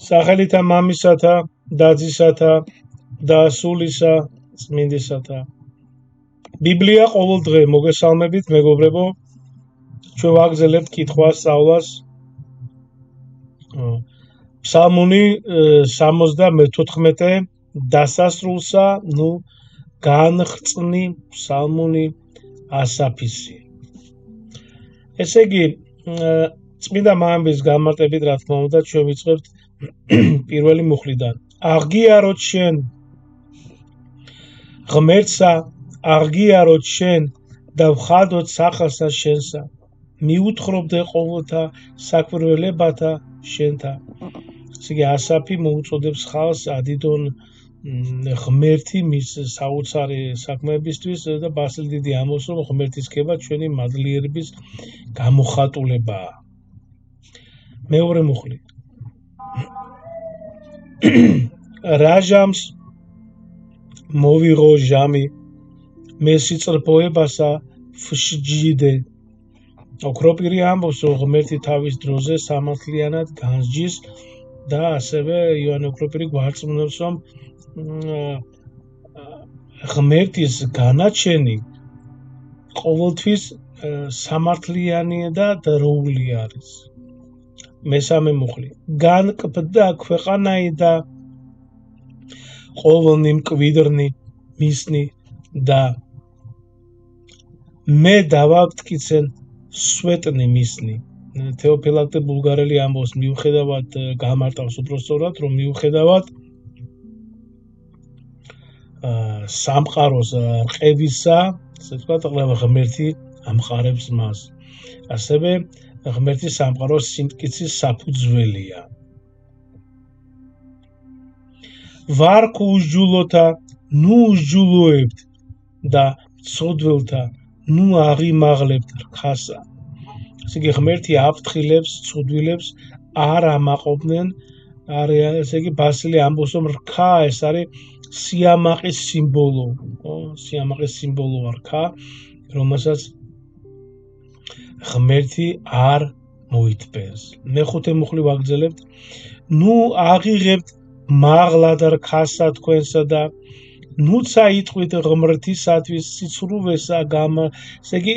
სახელითა მამისათა, დadzისათა და სულისა წმინდისათა. ბიბლია ყოველ დღე მოგესალმებით, მეგობრებო. ჩვენ ვაგრძელებთ კითხვას, სწავლას. ფსალმუნი 74 დასასრულსა, განხრწნი ფსალმუნი ასაფისი. ესე იგი, წმინდა მამების გამარტებით, რა თქმა უნდა, ჩვენ ვიწყებთ პირველი მუხლიდან. აღგიაროთ შენ ღმერთსა, აღგიაროთ შენ და ვხადოთ სახელსა შენსა. მიუთხრობდე ყოველთა საკვირველებათა შენთა. ესე იგი, ასაფი მოუწოდებს ხალხს ადიდონ ღმერთი მის საოცარი საქმეებისთვის და ბასილი დიდი ამბობს, რომ ღმერთის ქება ჩვენი მადლიერების გამოხატულებაა. მეორე მუხლი. რაჟამს მოვიღო ჟამი, მე სიწყრფოებასა ვშჯიდე. ოქროპირი ამბობს, რომ ღმერთი თავის დროზე სამართლიანად განსჯის და ასევე იოანე ოქროპირი გვარწმუნებს, რომ ღმერთის განაჩენი ყოველთვის სამართლიანი და დროული არის. მესამე მუხლი. განკბდა ქვეყანაი და ყოველნი მკვიდრნი მისნი და მე დავაგტკიცენ სვეტნი მისნი. თეოფილაქტე ბულგარელი ამბობს, მიუხედავად გამარტავს უпростоრად, რომ მიუხედავად სამყაროს რყევისა, ასე ვთქვათ, ღმერთი ამყარებს მას. ასევე ღმერთი სამყაროს სიმტკიცის საფუძველია. ვარქ უსჯულოთა, ნუ უსჯულოებთ და ცოდველთა, ნუ აღიმაღლებთ რქასა. ესე იგი, ღმერთი აფრთხილებს, ცოდვილებს, არ ამაყობდნენ, ესე იგი, ბასილი ამბობს, რომ რქა ეს არის სიამაყის სიმბოლო, სიამაყის სიმბოლოა რქა, რომელსაც ღმერთი არ მოითბეს. მეხუთე მუხლი ვაგრძელებთ. ნუ აღიღებთ მაღლად რქასა თქვენსა და ნუცა იტყვით ღმრთისათვის სიცრუვესა ესე იგი,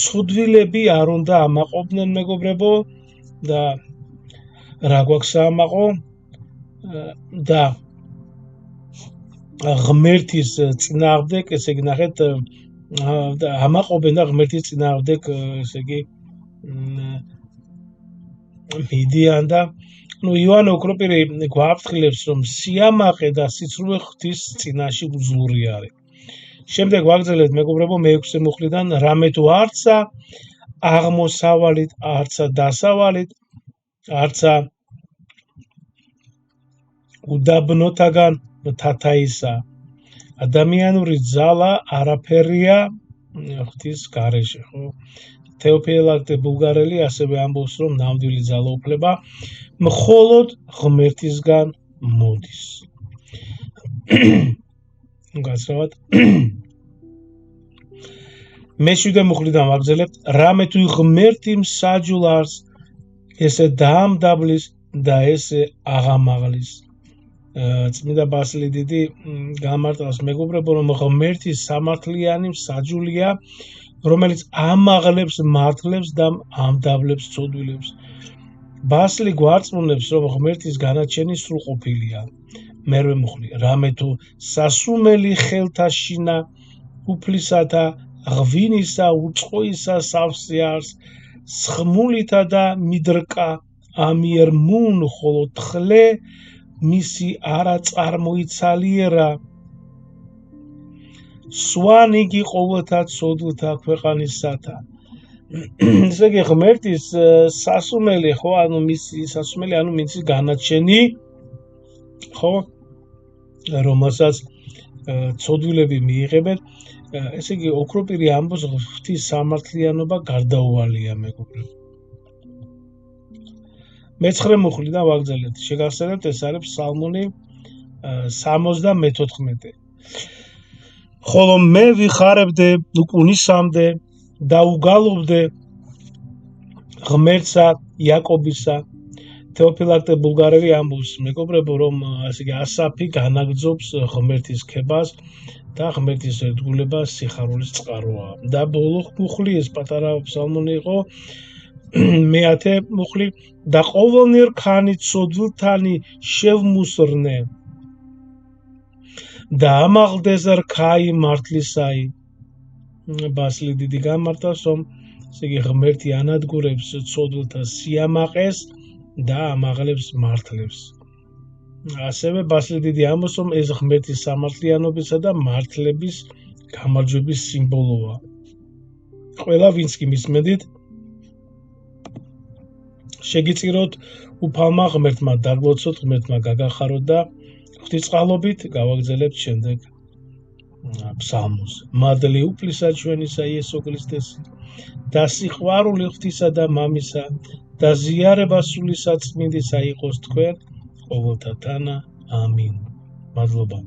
ცოდვილები არ უნდა ამაყობდნენ, მეგობრებო, და რა გვაქვს ამაყო და ღმერთის წინააღმდეგ, ესე იგი, ნახეთ, ამაყობენ და ღმერთის წინააღმდეგ, ესე იგი, მიდიან და იოანე ოქროპირი გვაფრთხილებს, რომ სიამაყე და სიცრუვე ღვთის წინაშე უძლური არის. შემდეგ ვაგრძელებთ, მეგობრებო, მეექვსე მუხლიდან. რამე თუ არცა აღმოსავალით, არცა დასავალით, არცა უდაბნოთაგან თათაისა. ადამიანური ძალა არაფერია ღვთის გარეშე, ხო? თეოფილაქტე ბულგარელი ასევე ამბობს, რომ ნამდვილი ძალაუფლება მხოლოდ ღმერთისგან მოდის. გასავთ. მეშვიდე მუხლიდან ვაგრძელებთ. რამე თუ ღმერთი მსაჯულარს, ესე დაამდაბლის და ესე აღამაღლის. წმინდა ბასილი დიდი გამარტავს, მეგობრებო, რომ ღმერთი სამართლიანი მსაჯულია, რომელიც ამაღლებს, მართლებს და ამდაბლებს ცოდვილებს. ბასილი გვარწმუნებს, რომ ღმერთის განაჩენი სრულყოფილია. მერვე მუხლი. რამე თუ სასუმელი ხელთა შინა უფლისათა ღვინისა უწყოისა სავსე არს, სხმულითა და მიდრკა ამიერ მუნ, ხოლო თხლე მისი არა წარმოიცალიერა. სვანიგი ყოველთა ცოდვილთა ქვეყანისათა. ესე იგი, ღმერთის სასუმელი, ხო, ანუ მისი სასუმელი, ანუ მისი განაჩენი, ხო, რომელსაც ცოდვილები მიიღებენ. ესე იგი, ოქროპირი ამბობს, ღვთის სამართლიანობა გარდაუვალია, მეგობრებო. მეცხრე მუხლიდან ვაგრძელებთ. შეგახსენებთ, ეს არის ფსალმუნი 74. ხოლო მე ვიხარებდე, უკუნისამდე და უგალობდე ღმერთსა იაკობისა თეოფილაქტე ბულგარელი ამბობს, მეგობრებო, რომ ასე იგი ასაფი განაგრძობს ღმერთის ქებას და ღმერთის ერთგულება სიხარულის წყაროა. და ბოლო მუხლი ეს პატარა ფსალმონი იყო, მეათე მუხლი და ყოველნაირ ქანი ცოდვილთანი შევმუსრნე და ამაღლდეს რქაი მართლისაი. ბასილი დიდი გამარტავს, რომ ესე იგი ღმერთი ანადგურებს ცოდვილთა სიამაყეს და ამაღლებს მართლებს. ასევე ბასილი დიდი ამბობს, რომ ეს ღმერთის სამართლიანობისა და მართლების გამარჯვების სიმბოლოა. ყველა ვინც კი მისმედით შეგიწიროთ უფალმა ღმერთმა დაგლოცოთ, ღმერთმა გაგახაროთ და ღვთისწყალობით გავაგრძელებთ შემდეგ ფსალმოს. მადლი უფლისა ჩვენისა იესო ქრისტეს და სიყვარული ღვთისა და მამისა და ზიარება სული საწმინდისა იყოს თქვენ ყოველთა თანა. ამინ. მადლობა.